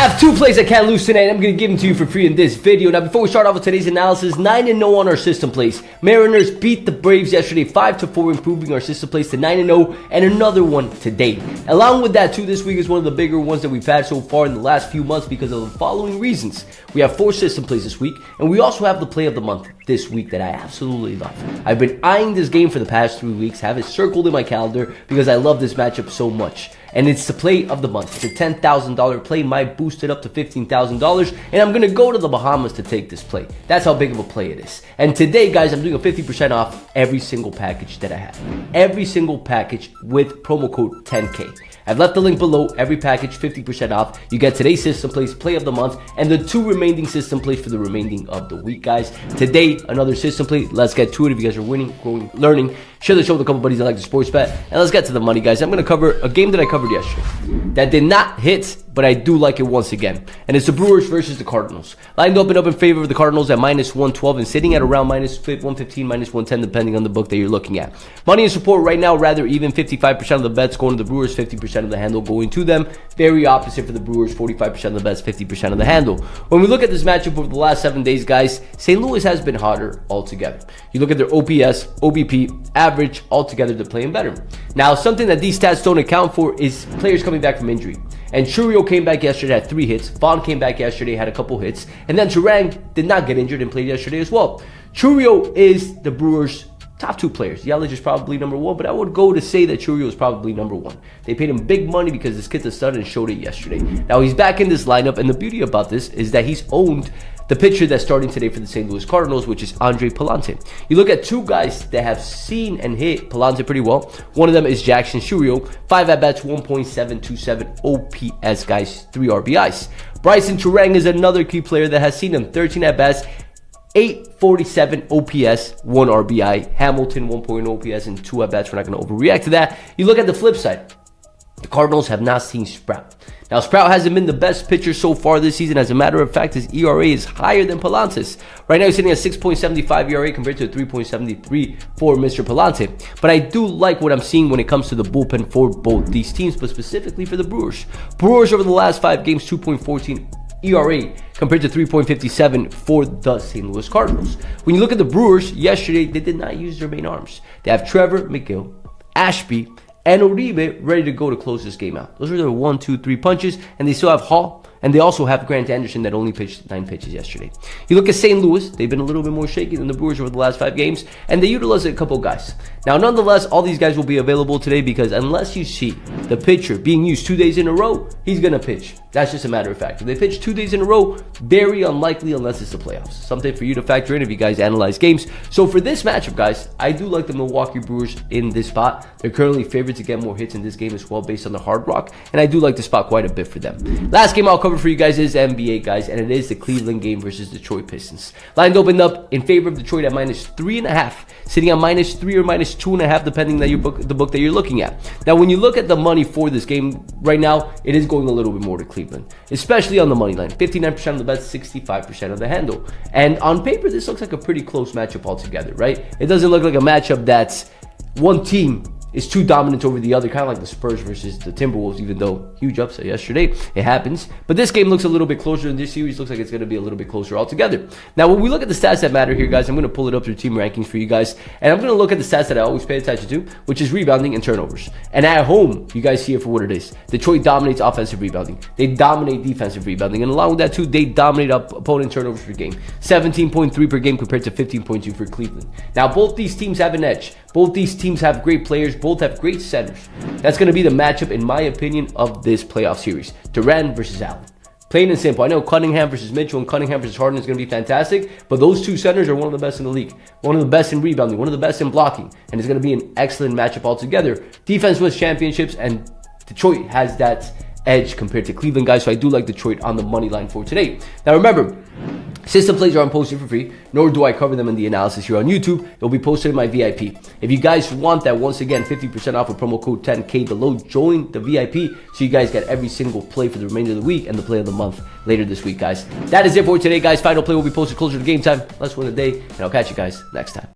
I have 2 plays I can't lose tonight. I'm going to give them to you for free in this video. Now, before we start off with today's analysis, 9-0 on our system plays. Mariners beat the Braves yesterday 5-4, improving our system plays to 9-0, and another one today. Along with that, too, this week is one of the bigger ones that we've had so far in the last few months because of the following reasons. We have 4 system plays this week, and we also have the play of the month this week that I absolutely love. I've been eyeing this game for the past 3 weeks, have it circled in my calendar because I love this matchup so much. And it's the play of the month. It's a $10,000 play. Might boost it up to $15,000. And I'm going to go to the Bahamas to take this play. That's how big of a play it is. And today, guys, I'm doing a 50% off every single package that I have. Every single package with promo code 10K. I've left the link below. Every package, 50% off. You get today's system plays, play of the month, and the 2 remaining system plays for the remaining of the week, guys. Today, another system play. Let's get to it. If you guys are winning, growing, learning, share the show with a couple buddies that like the sports bet. And let's get to the money, guys. I'm going to cover a game that I covered yesterday that did not hit, but I do like it once again. And it's the Brewers versus the Cardinals. Lined up in favor of the Cardinals at -112 and sitting at around -115, -110, depending on the book that you're looking at. Money and support right now, rather even. 55% of the bets going to the Brewers, 50% of the handle going to them. Very opposite for the Brewers, 45% of the bets, 50% of the handle. When we look at this matchup over the last 7 days, guys, St. Louis has been hotter altogether. You look at their OPS, OBP, average, altogether they're playing better. Now, something that these stats don't account for is players coming back from injury. And Chourio came back yesterday, had 3 hits. Vaughn came back yesterday, had a couple hits. And then Turang did not get injured and played yesterday as well. Chourio is the Brewers' top 2 players. Yelich is probably number 1, but I would go to say that Chourio is probably number 1. They paid him big money because this kid's a stud and showed it yesterday. Now he's back in this lineup, and the beauty about this is that he's owned the pitcher that's starting today for the St. Louis Cardinals, which is Andre Palante. You look at 2 guys that have seen and hit Palante pretty well. One of them is Jackson Chourio. 5 at-bats, 1.727 OPS, guys, 3 RBIs. Bryson Turang is another key player that has seen him. 13 at-bats, 847 OPS, 1 RBI. Hamilton, 1.0 OPS, and 2 at-bats. We're not going to overreact to that. You look at the flip side. The Cardinals have not seen Sprout. Now, Sprout hasn't been the best pitcher so far this season. As a matter of fact, his ERA is higher than Palante's. Right now, he's sitting at 6.75 ERA compared to a 3.73 for Mr. Palante. But I do like what I'm seeing when it comes to the bullpen for both these teams, but specifically for the Brewers. Brewers over the last 5 games, 2.14 ERA compared to 3.57 for the St. Louis Cardinals. When you look at the Brewers, yesterday, they did not use their main arms. They have Trevor, McGill, Ashby, and Uribe ready to go to close this game out. Those are their 1, 2, 3 punches, and they still have Hall, and they also have Grant Anderson that only pitched 9 pitches yesterday. You look at St. Louis, they've been a little bit more shaky than the Brewers over the last 5 games, and they utilized a couple guys. Now, nonetheless, all these guys will be available today because unless you see the pitcher being used 2 days in a row, he's going to pitch. That's just a matter of fact. If they pitch 2 days in a row, very unlikely unless it's the playoffs. Something for you to factor in if you guys analyze games. So for this matchup, guys, I do like the Milwaukee Brewers in this spot. They're currently favored to get more hits in this game as well based on the Hard Rock, and I do like the spot quite a bit for them. Last game I'll cover for you guys is NBA, guys, and it is the Cleveland game versus Detroit Pistons. Line opened up in favor of Detroit at -3.5, sitting on -3 or -2.5, depending on the book that you're looking at. Now, when you look at the money for this game right now, it is going a little bit more to Cleveland, especially on the money line. 59% of the bets, 65% of the handle. And on paper, this looks like a pretty close matchup altogether, right? It doesn't look like a matchup that's one team is too dominant over the other, kind of like the Spurs versus the Timberwolves, even though huge upset yesterday. It happens. But this game looks a little bit closer, and this series looks like it's going to be a little bit closer altogether. Now, when we look at the stats that matter here, guys, I'm going to pull it up through team rankings for you guys, and I'm going to look at the stats that I always pay attention to, which is rebounding and turnovers. And at home, you guys see it for what it is. Detroit dominates offensive rebounding. They dominate defensive rebounding. And along with that, too, they dominate opponent turnovers per game. 17.3 per game compared to 15.2 for Cleveland. Now, both these teams have an edge. Both these teams have great players. Both have great centers. That's going to be the matchup, in my opinion, of this playoff series. Durant versus Allen. Plain and simple. I know Cunningham versus Mitchell and Cunningham versus Harden is going to be fantastic, but those 2 centers are one of the best in the league. One of the best in rebounding, one of the best in blocking, and it's going to be an excellent matchup altogether. Defense wins championships, and Detroit has that edge compared to Cleveland, guys, so I do like Detroit on the money line for today. Now, remember, system plays aren't posted for free, nor do I cover them in the analysis here on YouTube. It'll be posted in my VIP. If you guys want that, once again, 50% off with promo code 10K below, join the VIP so you guys get every single play for the remainder of the week and the play of the month later this week, guys. That is it for today, guys. Final play will be posted closer to game time. Let's win the day, and I'll catch you guys next time.